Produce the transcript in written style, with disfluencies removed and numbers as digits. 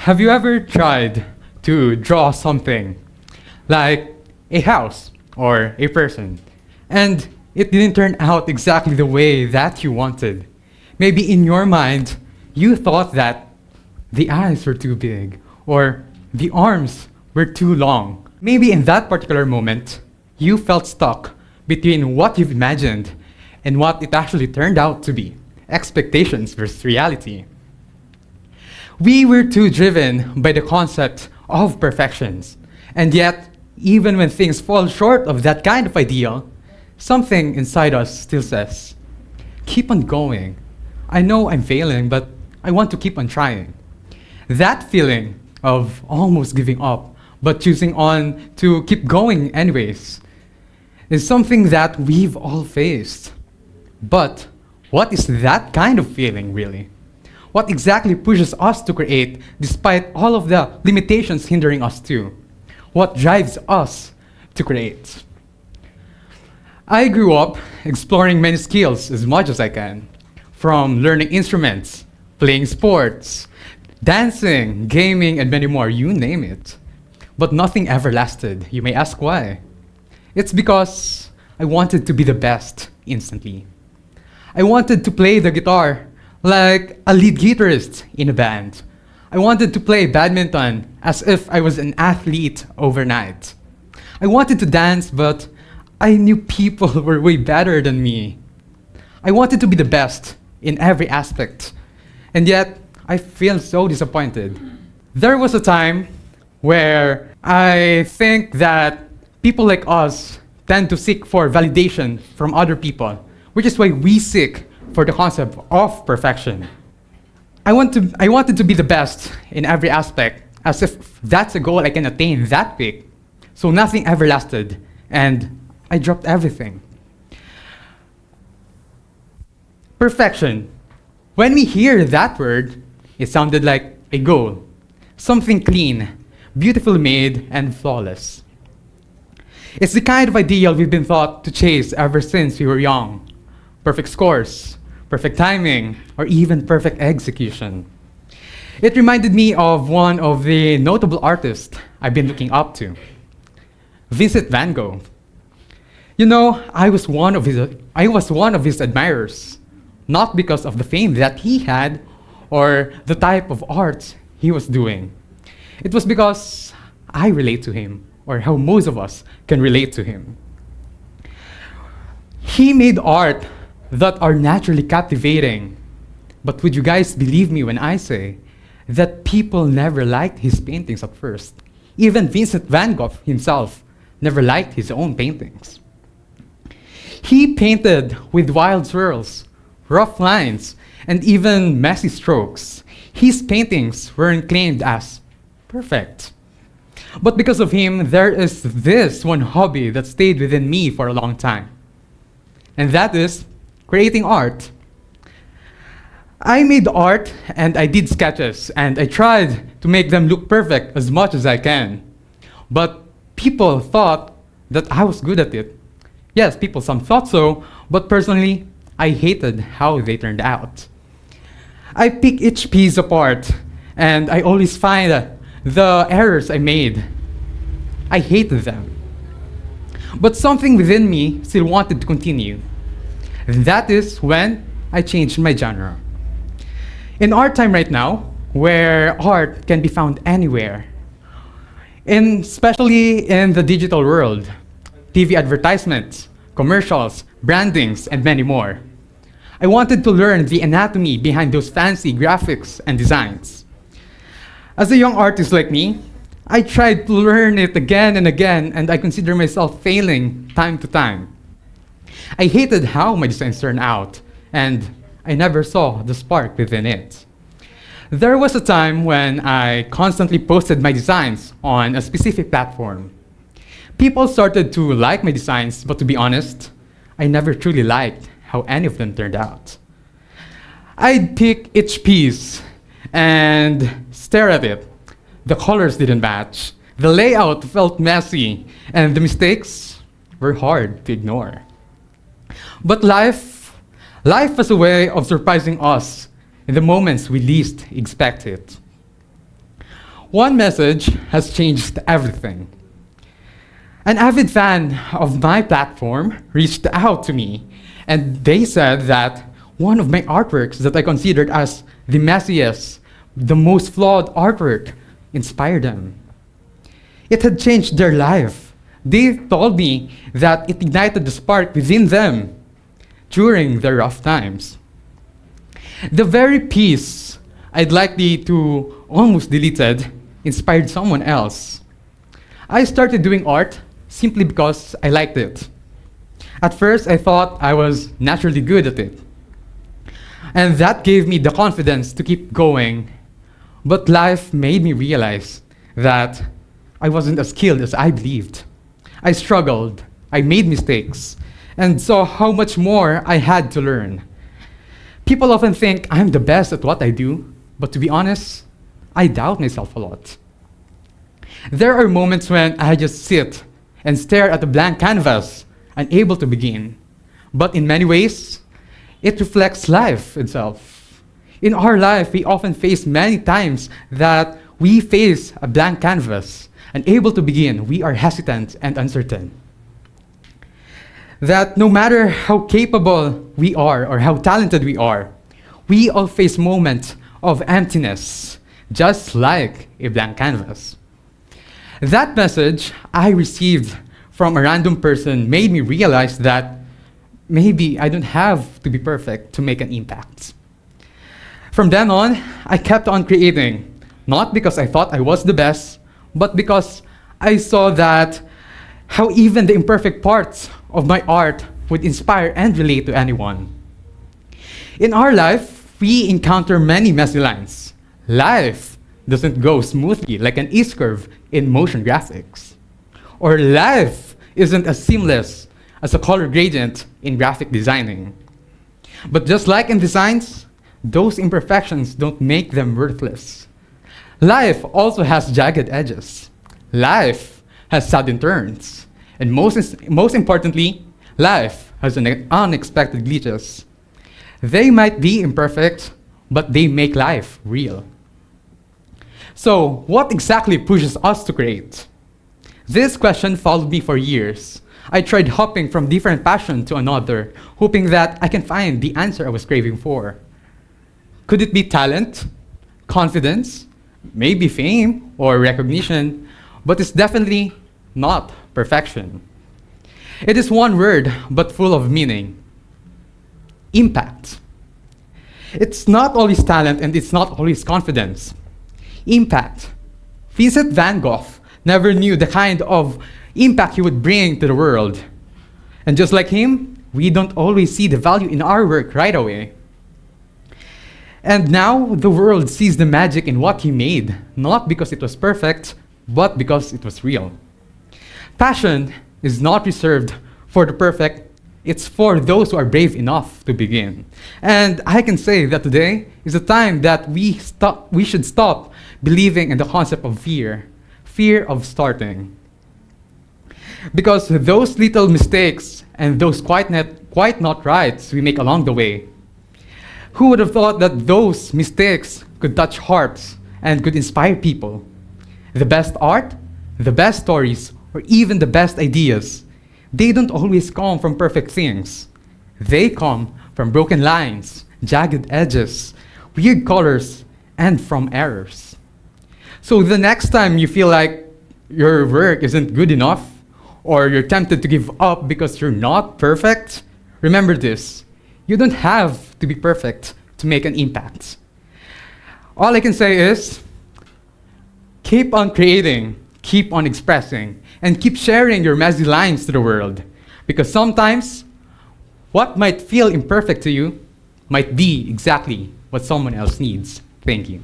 Have you ever tried to draw something like a house or a person and it didn't turn out exactly the way that you wanted? Maybe in your mind, you thought that the eyes were too big or the arms were too long. Maybe in that particular moment, you felt stuck between what you've imagined and what it actually turned out to be, expectations versus reality. We were too driven by the concept of perfections, and yet, even when things fall short of that kind of ideal, something inside us still says, keep on going. I know I'm failing, but I want to keep on trying. That feeling of almost giving up, but choosing on to keep going anyways, is something that we've all faced. But what is that kind of feeling really? What exactly pushes us to create despite all of the limitations hindering us too? What drives us to create? I grew up exploring many skills as much as I can, from learning instruments, playing sports, dancing, gaming, and many more, you name it. But nothing ever lasted. You may ask why. It's because I wanted to be the best instantly. I wanted to play the guitar like a lead guitarist in a band. I wanted to play badminton as if I was an athlete overnight. I wanted to dance, but I knew people were way better than me. I wanted to be the best in every aspect, and yet I feel so disappointed. There was a time where I think that people like us tend to seek for validation from other people, which is why we seek for the concept of perfection. I wanted to be the best in every aspect, as if that's a goal I can attain that quick. So nothing ever lasted, and I dropped everything. Perfection. When we hear that word, it sounded like a goal, something clean, beautifully made, and flawless. It's the kind of ideal we've been taught to chase ever since we were young. Perfect scores, perfect timing, or even perfect execution. It reminded me of one of the notable artists I've been looking up to, Vincent Van Gogh. You know, I was one of his admirers, not because of the fame that he had or the type of art he was doing. It was because I relate to him, or how most of us can relate to him. He made art that are naturally captivating. But would you guys believe me when I say that people never liked his paintings at first? Even Vincent Van Gogh himself never liked his own paintings. He painted with wild swirls, rough lines, and even messy strokes. His paintings weren't claimed as perfect. But because of him, there is this one hobby that stayed within me for a long time. And that is creating art. I made art and I did sketches and I tried to make them look perfect as much as I can. But people thought that I was good at it. Yes, some thought so, but personally, I hated how they turned out. I pick each piece apart and I always find the errors I made. I hated them. But something within me still wanted to continue. And that is when I changed my genre. In our time right now, where art can be found anywhere, especially in the digital world, TV advertisements, commercials, brandings, and many more, I wanted to learn the anatomy behind those fancy graphics and designs. As a young artist like me, I tried to learn it again and again, and I consider myself failing time to time. I hated how my designs turned out, and I never saw the spark within it. There was a time when I constantly posted my designs on a specific platform. People started to like my designs, but to be honest, I never truly liked how any of them turned out. I'd pick each piece and stare at it. The colors didn't match, the layout felt messy, and the mistakes were hard to ignore. But life has a way of surprising us in the moments we least expect it. One message has changed everything. An avid fan of my platform reached out to me, and they said that one of my artworks that I considered as the messiest, the most flawed artwork, inspired them. It had changed their life. They told me that it ignited the spark within them during their rough times. The very piece I'd likely to almost deleted inspired someone else. I started doing art simply because I liked it. At first, I thought I was naturally good at it. And that gave me the confidence to keep going. But life made me realize that I wasn't as skilled as I believed. I struggled, I made mistakes, and saw how much more I had to learn. People often think I'm the best at what I do, but to be honest, I doubt myself a lot. There are moments when I just sit and stare at a blank canvas, unable to begin. But in many ways, it reflects life itself. In our life, we often face many times that we face a blank canvas, unable to begin, we are hesitant and uncertain. That no matter how capable we are or how talented we all face moments of emptiness, just like a blank canvas. That message I received from a random person made me realize that maybe I don't have to be perfect to make an impact. From then on, I kept on creating, not because I thought I was the best, but because I saw that how even the imperfect parts of my art would inspire and relate to anyone. In our life, we encounter many messy lines. Life doesn't go smoothly like an S-curve in motion graphics. Or life isn't as seamless as a color gradient in graphic designing. But just like in designs, those imperfections don't make them worthless. Life also has jagged edges. Life has sudden turns. And most importantly, life has unexpected glitches. They might be imperfect, but they make life real. So, what exactly pushes us to create? This question followed me for years. I tried hopping from different passion to another, hoping that I can find the answer I was craving for. Could it be talent, confidence, maybe fame or recognition, but it's definitely not perfection. It is one word, but full of meaning. Impact. It's not always talent and it's not always confidence. Impact. Vincent Van Gogh never knew the kind of impact he would bring to the world. And just like him, we don't always see the value in our work right away. And now the world sees the magic in what he made, not because it was perfect, but because it was real. Passion is not reserved for the perfect, it's for those who are brave enough to begin. And I can say that today is the time that we should stop believing in the concept of fear of starting. Because those little mistakes and those quite not rights we make along the way, who would have thought that those mistakes could touch hearts and could inspire people? The best art, the best stories, or even the best ideas, they don't always come from perfect things. They come from broken lines, jagged edges, weird colors, and from errors. So the next time you feel like your work isn't good enough, or you're tempted to give up because you're not perfect, remember this: you don't have to be perfect to make an impact. All I can say is, keep on creating, keep on expressing, and keep sharing your messy lines to the world. Because sometimes, what might feel imperfect to you might be exactly what someone else needs. Thank you.